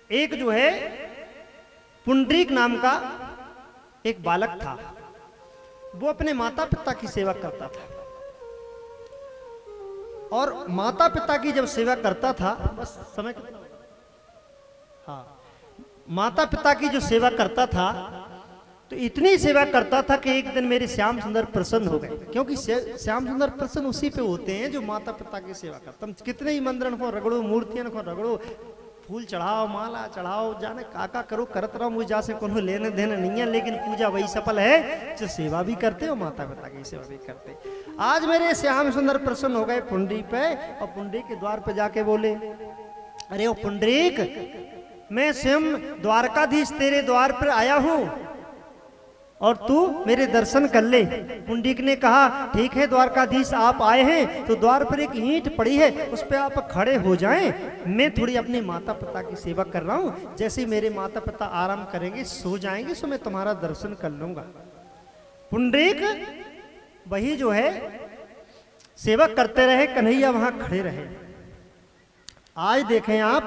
एक जो है पुंडरीक नाम का एक बालक था, वो अपने माता पिता की सेवा करता था। और माता पिता की जब सेवा करता था, बस समय कितना, हाँ, माता पिता की जो सेवा करता था तो इतनी सेवा करता था कि एक दिन मेरे श्याम सुंदर प्रसन्न हो गए, क्योंकि श्याम सुंदर प्रसन्न उसी पे होते हैं जो माता पिता की सेवा करते। तुम कितने ही मंदिर को रगड़ो, मूर्तियां को रगड़ो, फूल चढ़ाओ, माला चढ़ाओ, जाने काका करो, करत रहो, मुझे जा से कोनो लेने देने नहीं है, लेकिन पूजा वही सफल है जो सेवा भी करते हो, माता पिता की सेवा भी करते। आज मेरे श्याम सुंदर प्रसन्न हो गए पुंडरीक पे, और पुंडरीक के द्वार पे जाके बोले, अरे ओ पुंडरीक, मैं स्वयं द्वारकाधीश तेरे द्वार पर आया हूं और तू मेरे दर्शन कर ले। पुंडरीक ने कहा, ठीक है द्वारकाधीश, आप आए हैं तो द्वार पर एक ईंट पड़ी है, उस पर आप खड़े हो जाएं, मैं थोड़ी अपने माता पिता की सेवा कर रहा हूं, जैसे मेरे माता पिता आराम करेंगे, सो जाएंगे, सो मैं तुम्हारा दर्शन कर लूंगा। पुंडरीक वही जो है सेवा करते रहे, कन्हैया वहां खड़े रहे। आज देखें आप,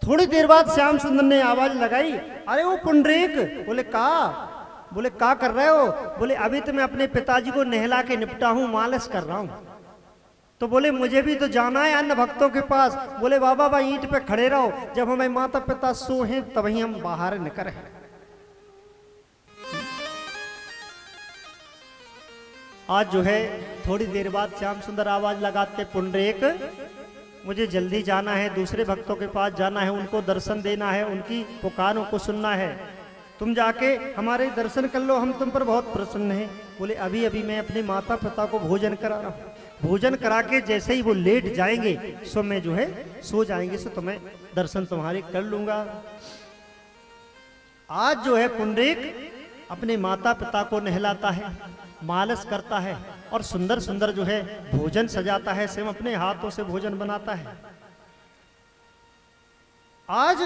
थोड़ी देर बाद श्याम सुंदर ने आवाज लगाई, अरे वो पुंडरीक। बोले का कर रहे हो? बोले अभी तो मैं अपने पिताजी को नहला के निपटा हूं, मालिश कर रहा हूं। तो बोले मुझे भी तो जाना है अन्य भक्तों के पास। बोले बाबा भाई ईंट पे खड़े रहो, जब हमें माता पिता सो हैं तभी हम बाहर निकल हैं। आज जो है थोड़ी देर बाद श्याम सुंदर आवाज लगाते, पुंडरीक मुझे जल्दी जाना है, दूसरे भक्तों के पास जाना है, उनको दर्शन देना है, उनकी पुकारों को सुनना है, तुम जाके हमारे दर्शन कर लो, हम तुम पर बहुत प्रसन्न हैं। बोले अभी अभी मैं अपने माता पिता को भोजन करा रहा हूँ, भोजन करा के जैसे ही वो लेट जाएंगे सो मैं जो है सो जाएंगे, सो तुम्हें दर्शन तुम्हारे कर लूंगा। आज जो है पुंडरीक अपने माता पिता को नहलाता है, मालिश करता है और सुंदर सुंदर जो है भोजन सजाता है, स्वयं अपने हाथों से भोजन बनाता है। आज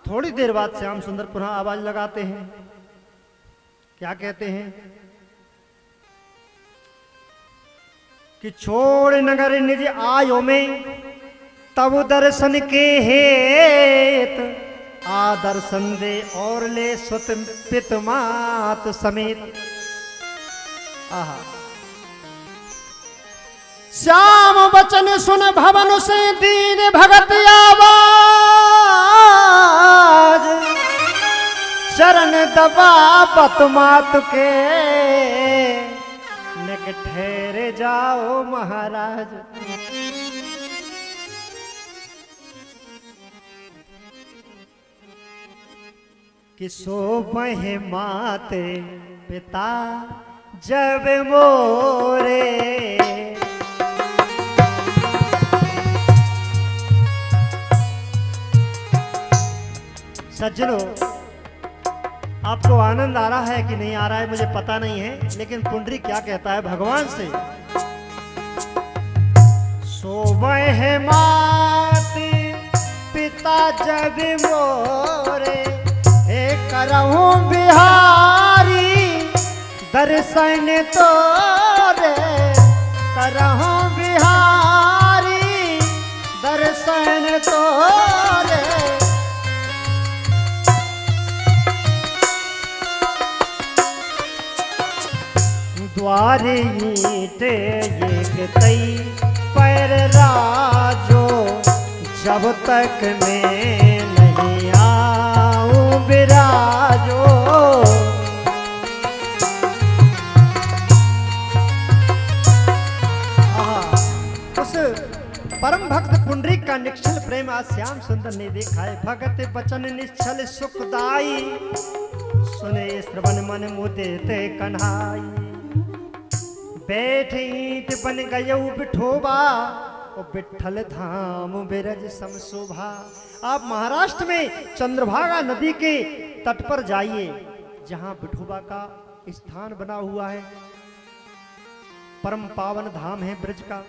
थोड़ी देर बाद श्याम सुंदर पुनः आवाज लगाते हैं, क्या कहते हैं कि छोड़ नगर निज आयो में तब दर्शन के हेत, आ दर्शन दे और ले सुत पित मात समेत। आहा, श्याम बचन सुन भवन से दीन भगत आवाज, शरण दबा पत मात के निक ठहरे जाओ महाराज। कि सोबह माते पिता जब मोरे, सज्जनों आपको आनंद आ रहा है कि नहीं आ रहा है मुझे पता नहीं है, लेकिन पुंडरीक क्या कहता है भगवान से, सोबह माते पिता जब मोरे, करहूं बिहारी दर्शन तोरे, करहूं बिहारी दर्शन तोरे। द्वार ईंट एक तई पैर राजो, जब तक मैं नहीं आऊं विराजो। उस परम भक्त पुंडरीक का निश्चल प्रेम आज श्याम सुंदर ने देखा है। भगत बचन निश्चल सुखदाई, सुने श्रवण मन मुदे ते कन्हाई। बैठ ईंट बन गयो बिठोबा, ओ विठल धाम बिरज सम शोभा। आप महाराष्ट्र में चंद्रभागा नदी के तट पर जाइए, जहां विठोबा का स्थान बना हुआ है, परम पावन धाम है ब्रज का,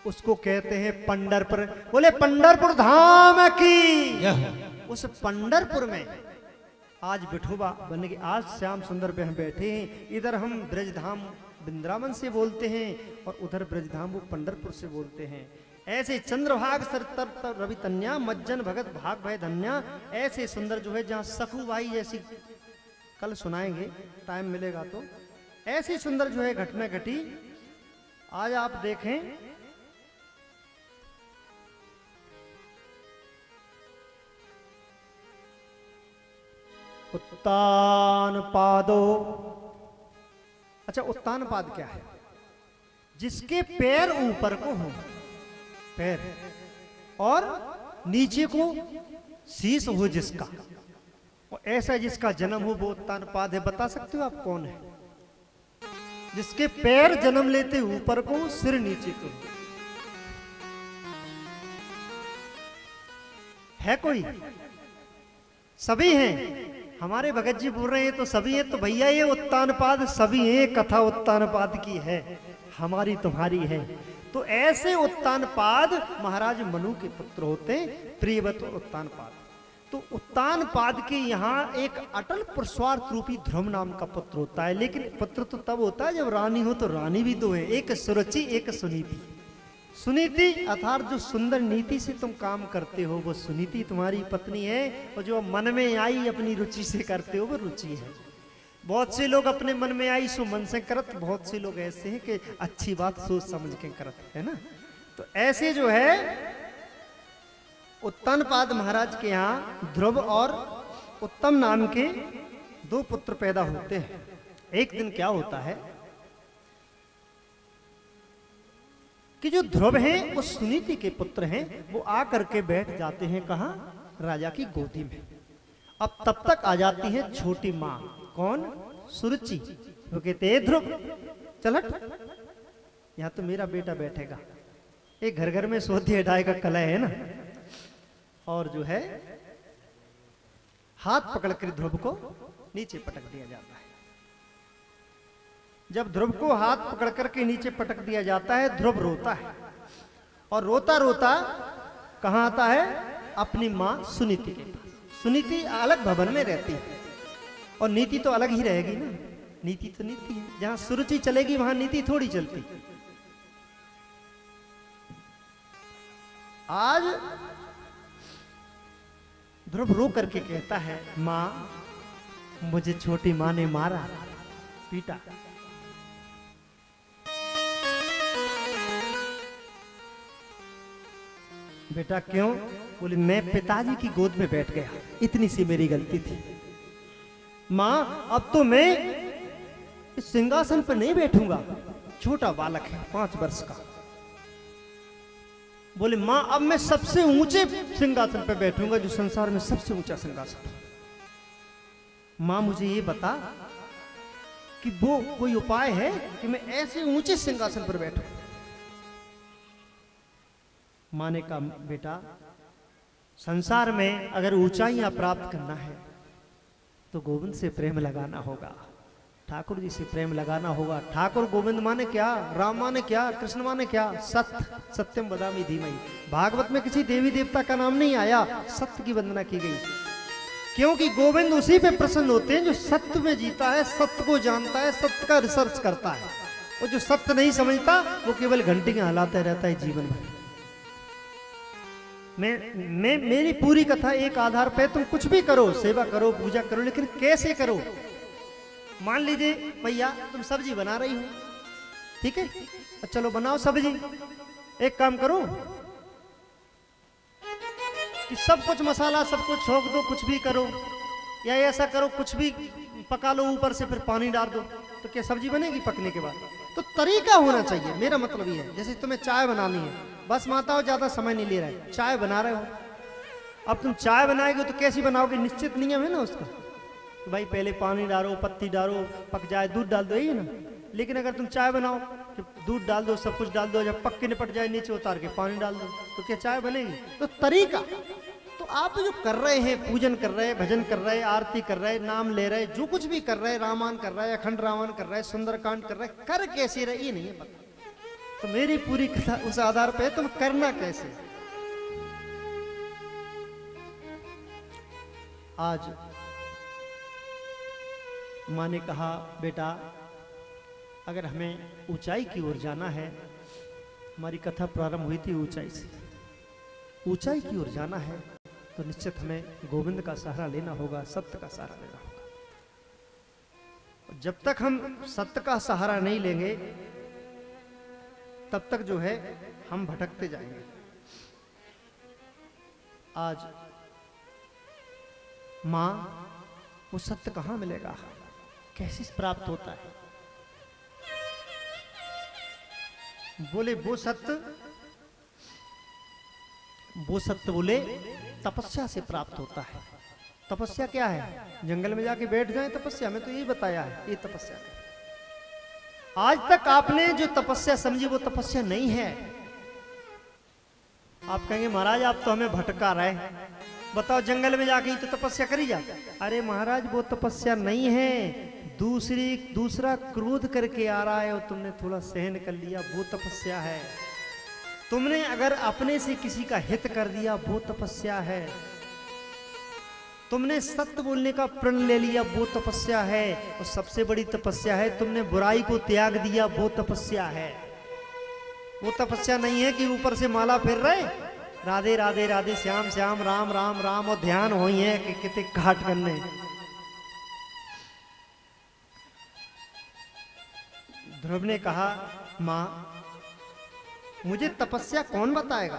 उसको कहते हैं पंढरपुर। बोले पंढरपुर धाम की। उस पंढरपुर में आज विठोबा बन गए, आज श्याम सुंदर पे हम बैठे हैं। इधर हम ब्रजधाम वृंदावन से बोलते हैं और उधर ब्रजधाम वो पंढरपुर से बोलते हैं। ऐसे चंद्रभाग सर तर रवि तन्या मज्जन भगत भाग भय धन्या, ऐसे सुंदर जो है जहाँ सखुबाई जैसी, कल सुनाएंगे टाइम मिलेगा तो, ऐसी सुंदर जो है घटना घटी। आज आप देखें उत्तान पादो, अच्छा उत्तान पाद क्या है? जिसके पैर ऊपर को हो, पैर और नीचे को शीश हो जिसका, और ऐसा जिसका जन्म हो वो उत्तान पाद है। बता सकते हो आप कौन है? जिसके पैर जन्म लेते ऊपर को, सिर नीचे को। है कोई? सभी हैं। हमारे भगत जी बोल रहे हैं तो सभी हैं। तो भैया ये उत्तान पाद सभी हैं, कथा उत्तान पाद की है, हमारी तुम्हारी है। तो ऐसे उत्तान पाद महाराज मनु के पुत्र होते हैं, प्रियव्रत उत्तान पाद। तो उत्तान पाद के यहाँ एक अटल पुरुषार्थ रूपी ध्रुव नाम का पुत्र होता है। लेकिन पुत्र तो तब होता है जब रानी हो, तो रानी भी दो है, एक सुरुचि एक सुनीति। सुनीति अर्थात जो सुंदर नीति से तुम काम करते हो वो सुनीति तुम्हारी पत्नी है, और जो मन में आई अपनी रुचि से करते हो वो रुचि है। बहुत से लोग अपने मन में आई सो मन से करत, बहुत से लोग ऐसे हैं कि अच्छी बात सोच समझ के करत, है ना। तो ऐसे जो है उत्तान पाद महाराज के यहाँ ध्रुव और उत्तम नाम के दो पुत्र पैदा होते हैं। एक दिन क्या होता है कि जो ध्रुव हैं वो सुनीति के पुत्र हैं, वो आकर के बैठ जाते हैं कहाँ? राजा की गोदी में। अब तब तक आ जाती है छोटी माँ, कौन? सुरुचि। वो कहते हैं ध्रुव चल हट, यहाँ तो मेरा बेटा बैठेगा। एक घर घर में सोती हटाए का कला है ना। और जो है हाथ पकड़ कर ध्रुव को नीचे पटक दिया जाता है। जब ध्रुव को हाथ पकड़ करके नीचे पटक दिया जाता है, ध्रुव रोता है, और रोता रोता कहाँ आता है? अपनी माँ सुनीति के पास। सुनीति अलग भवन में रहती है, और नीति तो अलग ही रहेगी ना। नीति तो नीति है, जहां सुरुचि चलेगी वहां नीति थोड़ी चलती। आज ध्रुव रो करके कहता है, माँ मुझे छोटी माँ ने मारा, पीटा। बेटा क्यों? बोले मैं पिताजी की गोद में बैठ गया, इतनी सी मेरी गलती थी। माँ अब तो मैं इस सिंहासन पर नहीं बैठूंगा, छोटा बालक है 5 वर्ष का। बोले माँ अब मैं सबसे ऊंचे सिंहासन पर बैठूंगा, जो संसार में सबसे ऊंचा सिंहासन। माँ मुझे ये बता कि वो कोई उपाय है कि मैं ऐसे ऊंचे सिंहासन पर बैठूं। माँ ने कहा बेटा संसार में अगर ऊंचाइयां प्राप्त करना है तो गोविंद से प्रेम लगाना होगा, ठाकुर जी से प्रेम लगाना होगा। ठाकुर गोविंद माने क्या? राम माने क्या? कृष्ण माने क्या? सत्य, सत्यम वदामि धीमहि। भागवत में किसी देवी देवता का नाम नहीं आया, सत्य की वंदना की गई, क्योंकि गोविंद उसी पे प्रसन्न होते हैं जो सत्य में जीता है, सत्य को जानता है, सत्य का रिसर्च करता है। और जो सत्य नहीं समझता वो केवल घंटियां हिलाते रहता है जीवन भर। मेरी पूरी कथा एक आधार पे, तुम कुछ भी करो, सेवा करो, पूजा करो, लेकिन कैसे करो? मान लीजिए भैया तुम सब्जी बना रही हो, ठीक है, चलो बनाओ सब्जी। एक काम करो कि सब कुछ मसाला सब कुछ छोंक दो, कुछ भी करो, या ऐसा करो कुछ भी पका लो, ऊपर से फिर पानी डाल दो, तो क्या सब्जी बनेगी पकने के बाद? तो तरीका होना चाहिए। मेरा मतलब ये है, जैसे तुम्हें चाय बनानी है, बस माता हो ज्यादा समय नहीं ले रहा है, चाय बना रहे हो। अब तुम चाय बनाएगे तो कैसी बनाओगे? निश्चित नियम है ना उसका, तो भाई पहले पानी डालो, पत्ती डालो, पक जाए दूध डाल दो, यही है ना। लेकिन अगर तुम चाय बनाओ तो दूध डाल दो, सब कुछ डाल दो, जब पक के निपट जाए नीचे उतार के पानी डाल दो, तो क्या चाय बनेगी? तो तरीका, तो आप जो कर रहे हैं, पूजन कर रहे हैं, भजन कर रहे हैं, आरती कर रहे हैं, नाम ले रहे हैं, जो कुछ भी कर रहे हैं, रामायण कर रहे हैं, अखंड रामायण कर रहे हैं, सुंदरकांड कर रहे हैं, कर कैसे रहे ये नहीं है पता। तो मेरी पूरी कथा उस आधार पे तुम करना कैसे। आज माँ ने कहा, बेटा अगर हमें ऊंचाई की ओर जाना है, हमारी कथा प्रारंभ हुई थी ऊंचाई से, ऊंचाई की ओर जाना है तो निश्चित हमें गोविंद का सहारा लेना होगा, सत्य का सहारा लेना होगा। जब तक हम सत्य का सहारा नहीं लेंगे तब तक जो है हम भटकते जाएंगे। आज मां, वो सत्य कहां मिलेगा, कैसे प्राप्त होता है? बोले वो सत्य बोले तपस्या से प्राप्त होता है। तपस्या क्या है? जंगल में जाके बैठ जाए तपस्या, में तो यही बताया है, ये तपस्या है। आज तक आपने जो तपस्या समझी वो तपस्या नहीं है। आप कहेंगे महाराज आप तो हमें भटका रहे हैं, बताओ जंगल में जाके ही तो तपस्या करी जा। अरे महाराज वो तपस्या नहीं है, दूसरा क्रोध करके आ रहा है और तुमने थोड़ा सहन कर लिया, वो तपस्या है। तुमने अगर अपने से किसी का हित कर दिया वो तपस्या है। तुमने सत्य बोलने का प्रण ले लिया वो तपस्या है। और सबसे बड़ी तपस्या है तुमने बुराई को त्याग दिया, वो तपस्या है। वो तपस्या नहीं है कि ऊपर से माला फेर रहे, राधे राधे राधे श्याम श्याम राम राम राम और ध्यान हो ही है कि कितने घाट करने। ध्रुव ने कहा, मां मुझे तपस्या कौन बताएगा?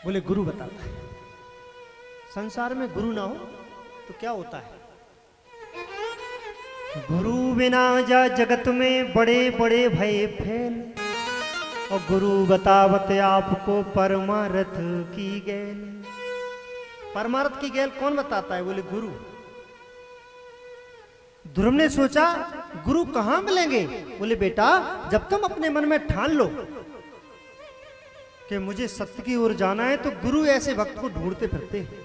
बोले गुरु बताता है। संसार में गुरु ना हो तो क्या होता है? गुरु बिना जा जगत में बड़े बड़े भय फैल, और गुरु बतावत आपको परमार्थ की गैल। परमार्थ की गैल कौन बताता है? बोले गुरु। ध्रुव ने सोचा गुरु कहां मिलेंगे? बोले बेटा जब तुम अपने मन में ठान लो कि मुझे सत्य की ओर जाना है तो गुरु ऐसे भक्त को ढूंढते फिरते हैं।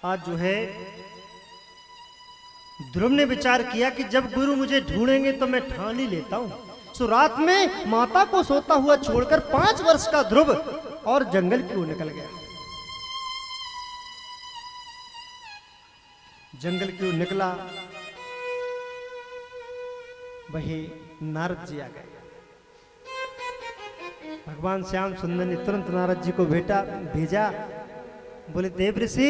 आज जो है ध्रुव ने विचार किया कि जब गुरु मुझे ढूंढेंगे तो मैं ठान ही लेता हूं। सो रात में माता को सोता हुआ छोड़कर 5 वर्ष का ध्रुव और जंगल की ओर निकल गया। जंगल की ओर निकला, वही नारद जी आ गए। भगवान श्याम सुंदर ने तुरंत नारद जी को भेजा। बोले देव ऋषि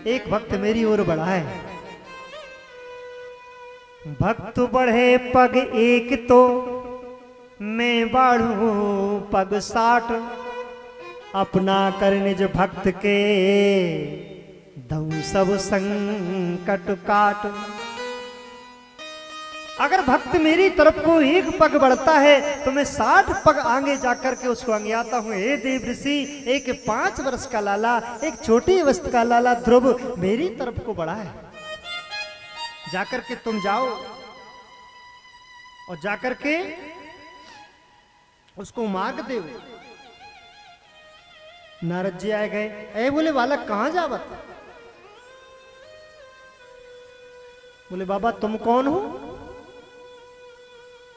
एक भक्त मेरी ओर बढ़ा है। भक्त बढ़े पग एक तो मैं बाढ़ू पग 60, अपना कर निज भक्त के दऊं सब संकट काट। अगर भक्त मेरी तरफ को एक पग बढ़ता है तो मैं 60 पग आगे जाकर के उसको अंगियाता हूं। हे देव ऋषि, एक 5 वर्ष का लाला, एक छोटी अवस्था का लाला ध्रुव मेरी तरफ को बढ़ा है। जाकर के तुम जाओ और जाकर के उसको मार्ग दो। नारद जी आए गए। ए बोले बालक कहां जावत? बोले बाबा तुम कौन हो?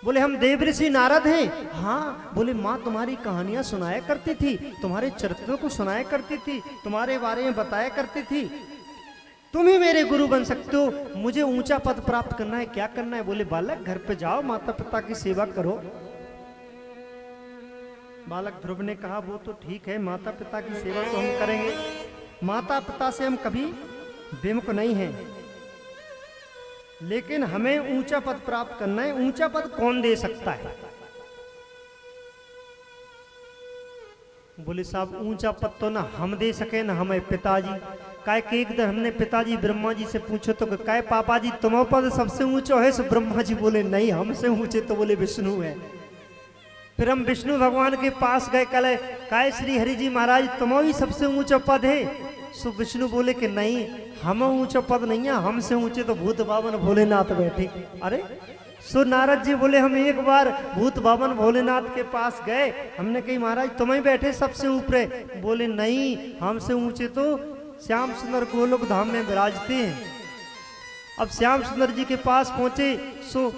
बोले हम देव ऋषि नारद हैं। हाँ। बोले माँ तुम्हारी कहानियां सुनाया करती थी, तुम्हारे चरित्रों को सुनाया करती थी, तुम्हारे बारे में बताया करती थी, तुम ही मेरे गुरु बन सकते हो। मुझे ऊंचा पद प्राप्त करना है, क्या करना है? बोले बालक घर पे जाओ, माता पिता की सेवा करो। बालक ध्रुव ने कहा वो तो ठीक है, माता पिता की सेवा तो हम करेंगे, माता पिता से हम कभी विमुख नहीं हैं, लेकिन हमें ऊंचा पद प्राप्त करना है। ऊंचा पद कौन दे सकता है? बोले साहब ऊंचा पद तो ना हम दे सके ना हमें पिताजी। काय के एक दिन हमने पिताजी ब्रह्मा जी से पूछो तो काय पापा जी तुम्हारा पद सबसे ऊंचा है? सो ब्रह्मा जी बोले नहीं, हमसे ऊंचे तो बोले विष्णु है। फिर हम विष्णु भगवान के पास गए, कल काय श्री हरि जी महाराज तुम्हारी सबसे ऊंचा पद है? सो विष्णु बोले कि नहीं, हम ऊंचा पद नहीं है, हमसे ऊंचे तो भूत बावन भोलेनाथ बैठे। अरे सो नारद जी बोले हम एक बार भूत बावन भोलेनाथ के पास गए, हमने कही महाराज तुम्हें बैठे सबसे ऊपर? बोले नहीं, हमसे ऊंचे तो श्याम सुंदर गोलोक धाम में विराजते हैं। अब श्याम सुंदर जी के पास पहुंचे, सो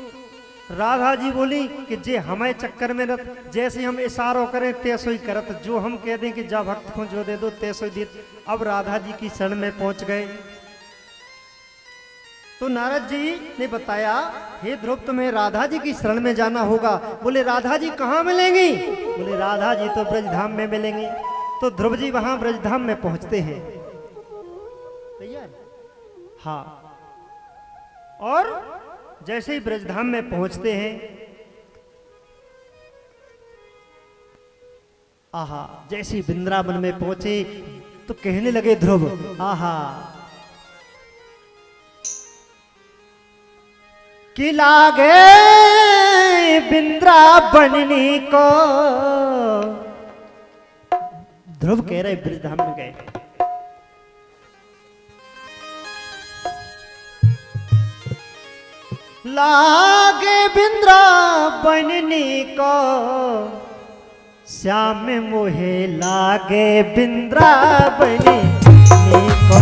राधा जी बोली कि जे हमें चक्कर में रत, जैसे हम इशारों करें तैसो ही करत, जो हम कह दें कि जा भक्त को जो दे दो तैसो ही दे। अब राधा जी की शरण में पहुंच गए। तो नारद जी ने बताया, हे ध्रुव तुम्हें राधा जी की शरण में जाना होगा। बोले राधा जी कहाँ मिलेंगी? बोले राधा जी तो ब्रजधाम में मिलेंगी। तो ध्रुव जी वहां ब्रजधाम में पहुंचते हैं। तैयार? हाँ। और जैसे ही ब्रजधाम में पहुंचते हैं, आहा, जैसे ही वृंदावन में पहुंचे तो कहने लगे ध्रुव, आहा, कि लागे वृंदावननी को। ध्रुव कह रहे ब्रजधाम में गए, लागे वृंदावननी को, श्याम मोहे लागे वृंदावननी को।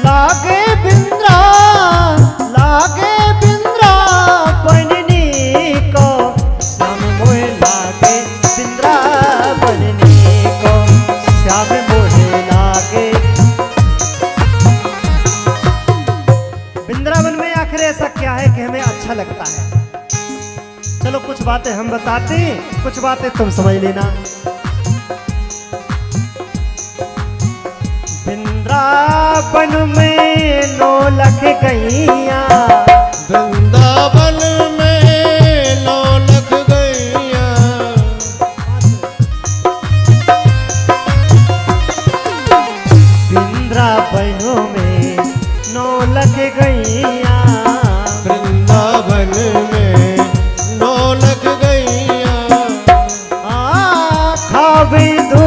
लागे वृंदावननी को, श्याम मोहे लागे वृंदावननी को, श्याम मोहे लागे। वृंदावन में आखिर ऐसा क्या है कि हमें अच्छा लगता है? चलो कुछ बातें हम बताते हैं, कुछ बातें तुम समझ लेना। वृंदावन में 9 लख गैया, वृंदावन में 9 लख गैया, वृंदावन में 9 लख गैया, वृंदावन में 9 लख गैया, खावे दो